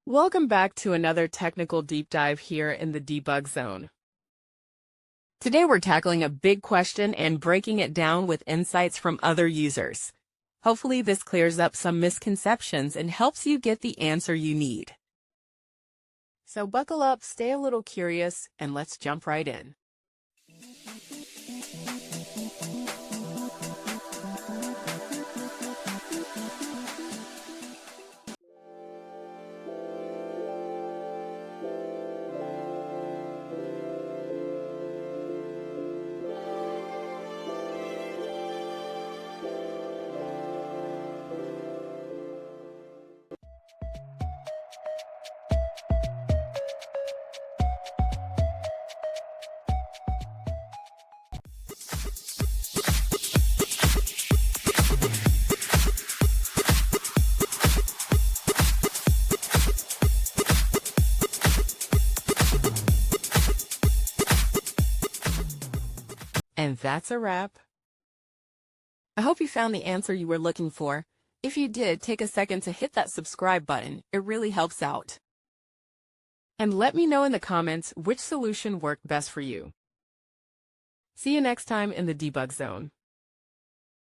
Welcome back to another technical deep dive here in the debug zone. Today we're tackling a big question and breaking it down with insights from other users. Hopefully this clears up some misconceptions and helps you get the answer you need. So buckle up, stay a little curious, and let's jump right in. And that's a wrap. I hope you found the answer you were looking for. If you did, take a second to hit that subscribe button. It really helps out. And let me know in the comments which solution worked best for you. See you next time in the debug zone.